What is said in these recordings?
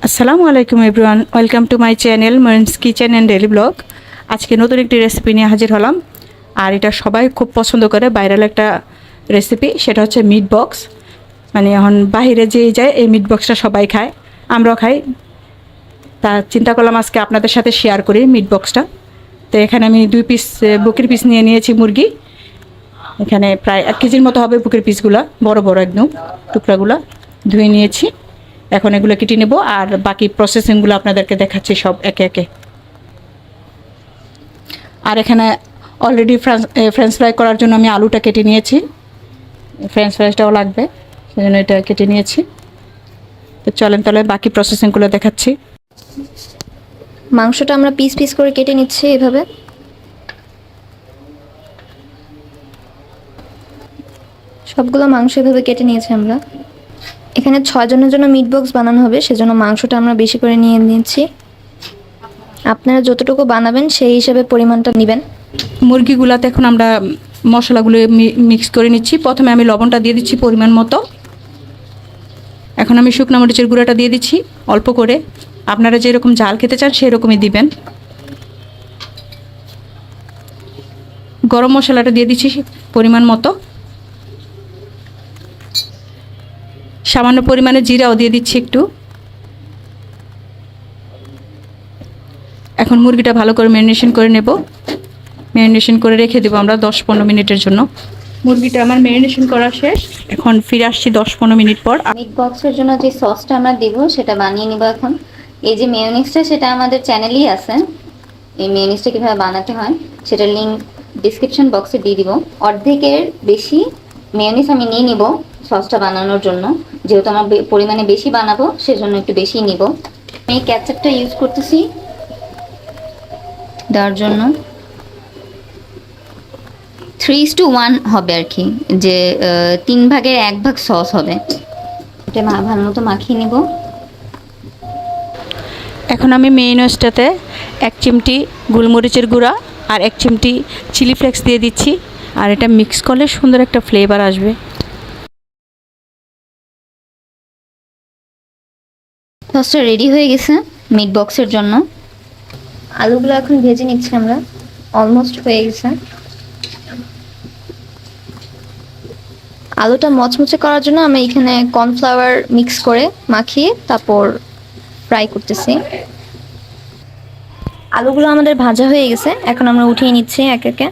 আসসালামু আলাইকুম everyone, welcome to my channel Morin's kitchen and daily blog. আজকে নতুন একটি রেসিপি নিয়ে হাজির হলাম। আর এটা সবাই খুব পছন্দ করে, ভাইরাল একটা রেসিপি। সেটা হচ্ছে মিট বক্স। মানে এখন বাইরে যেই যায় এই মিট বক্সটা সবাই খায়, আমরাও খাই। তা চিন্তা করলাম আজকে আপনাদের সাথে শেয়ার করি মিট বক্সটা। তো এখানে আমি 2 পিস বুকের পিস নিয়ে নিয়েছি মুরগি। এখানে প্রায় 1 কেজির মতো হবে বুকের পিসগুলো, বড় বড় একদম টুকরাগুলো ধুয়ে নিয়েছি। এখন এগুলো কেটে নেব আর বাকি প্রসেসিংগুলো আপনাদেরকে দেখাচ্ছি সব একে একে। আর এখানে অলরেডি ফ্রেঞ্চ ফ্রাই করার জন্য আমি আলুটা কেটে নিয়েছি, ফ্রেঞ্চ ফ্রাইসটাও লাগবে, সেজন্য এটা কেটে নিয়েছি। তো চলেন তাহলে বাকি প্রসেসিংগুলো দেখাচ্ছি। মাংসটা আমরা পিস পিস করে কেটে নিচ্ছি এভাবে। সবগুলো মাংস এভাবে কেটে নিয়েছি আমরা। এখানে 6 জনের জন্য মিট বক্স বানানো হবে, সেজন্য মাংসটা আমরা বেশি করে নিয়ে নিচ্ছি। আপনারা যতটুকু বানাবেন সেই হিসাবে পরিমাণটা নেবেন। মুরগিগুলোতে এখন আমরা মশলাগুলো মিক্স করে নিচ্ছি। প্রথমে আমি লবণটা দিয়ে দিচ্ছি পরিমাণ মতো। এখন আমি শুকনো মরিচের গুঁড়োটা দিয়ে দিচ্ছি অল্প করে। আপনারা যেরকম ঝাল খেতে চান সেই রকমই দিবেন। গরম মশলাটা দিয়ে দিচ্ছি পরিমাণ মতো। সামান্য পরিমাণে জিরাও দিয়ে দিচ্ছি একটু। এখন মুরগিটা ভালো করে ম্যারিনেশন করে নেব। ম্যারিনেশন করে রেখে দেবো আমরা 10-15 মিনিটের জন্য। মুরগিটা আমার ম্যারিনেশন করা শেষ। এখন ফিরে আসছি 10-15 মিনিট পর। মিট বক্সের জন্য যে সসটা আমরা দেব সেটা বানিয়ে নিব এখন। এই যে মেয়োনিজটা, সেটা আমাদের চ্যানেলেই আছে। এই মেয়োনিজটা কীভাবে বানাতে হয় সেটার লিঙ্ক ডিসক্রিপশন বক্সে দিয়ে দিব। অর্ধেকের বেশি মেয়োনিজ আমি নিয়ে নিব সসটা বানানোর জন্য, যেহেতু আমার পরিমাণে বেশি বানাবো সেজন্য একটু বেশি নিব। আমি ক্যাচআপটা ইউজ করতেছি দেওয়ার জন্য। 3:1 হবে আর কি, যে 3 ভাগের 1 ভাগ সস হবে। এটা ভালো মতো মাখিয়ে নিব। এখন আমি মেয়োনিজটাতে 1 চিমটি গোলমরিচের গুঁড়া আর 1 চিমটি চিলি ফ্লেক্স দিয়ে দিচ্ছি। আর এটা মিক্স করলে সুন্দর একটা ফ্লেভার আসবে। সসটা রেডি হয়ে গেছে মিট বক্সের জন্য। আলুগুলো এখন ভেজে নিচ্ছি আমরা, অলমোস্ট হয়ে গেছে। আলুটা মচমচে করার জন্য আমি এখানে কর্নফ্লাওয়ার মিক্স করে মাখিয়ে তারপর ফ্রাই করতেছি। আলুগুলো আমাদের ভাজা হয়ে গেছে, এখন আমরা উঠিয়ে নিচ্ছি এক একে।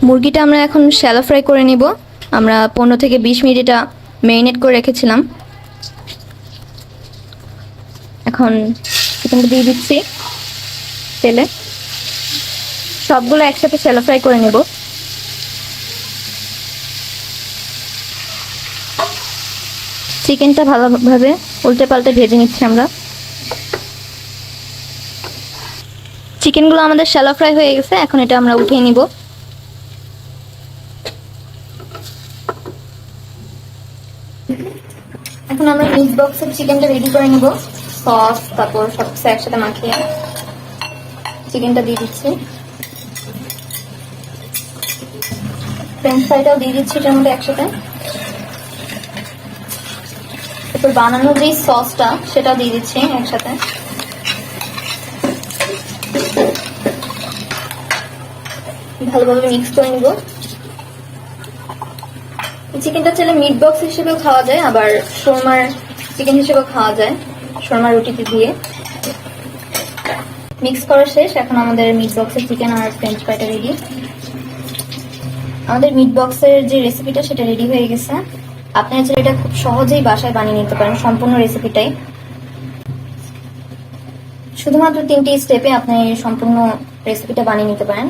মুরগিটা আমরা এখন শ্যালো ফ্রাই করে নিব। আমরা 15 থেকে 20 মিনিট এটা ম্যারিনেট করে রেখেছিলাম। এখন চিকেনটা দিয়ে দিচ্ছি তেলে। সবগুলো একসাথে শ্যালো ফ্রাই করে নেব। চিকেনটা ভালোভাবে উল্টে পাল্টে ভেজে নিচ্ছি আমরা। চিকেনগুলো আমাদের শ্যালো ফ্রাই হয়ে গেছে, এখন এটা আমরা উঠিয়ে নিব। এখন আমরা মিট বক্সের চিকেনটা রেডি করে নিব। সস তারপর সবকিছু একসাথে মাখিয়ে চিকেনটা দিয়ে দিচ্ছি। ফ্রেঞ্চ ফ্রাইটাও দিয়ে দিচ্ছি এটার মধ্যে একসাথে। তারপর বানানোর যে সসটা সেটাও দিয়ে দিচ্ছি একসাথে। ভালোভাবে মিক্স করে নিব। চিকেনটা চাইলে মিট বক্স হিসেবেও খাওয়া যায়, আবার শোরমার চিকেন হিসেবেও খাওয়া যায়, শোরমার রুটিতে দিয়ে। মিক্স করা শেষ, এখন আমাদের মিট বক্সের চিকেন আর ফ্রেঞ্চ ফ্রাইটা রেডি। আমাদের মিট বক্সের যে রেসিপিটা সেটা রেডি হয়ে গেছে। আপনারা চাইলে এটা খুব সহজেই বাসায় বানিয়ে নিতে পারেন, সম্পূর্ণ রেসিপিটাই। শুধুমাত্র 3টি স্টেপে আপনি সম্পূর্ণ রেসিপিটা বানিয়ে নিতে পারেন।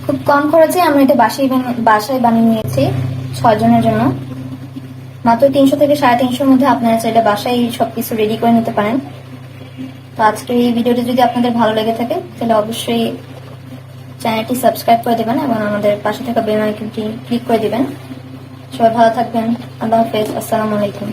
খুব কম খরচে আমরা এটা বাসায় বানিয়ে নিয়েছি 6 জনের জন্য। মাত্র 300 থেকে 350 মধ্যে আপনারা চাইলে বাসায় সবকিছু রেডি করে নিতে পারেন। তো আজকের এই ভিডিওটি যদি আপনাদের ভালো লেগে থাকে তাহলে অবশ্যই চ্যানেলটি সাবস্ক্রাইব করে দেবেন এবং আমাদের পাশে থাকা বেল আইকনটি ক্লিক করে দিবেন। সবাই ভালো থাকবেন। আল্লাহ হাফেজ। আসসালামু আলাইকুম।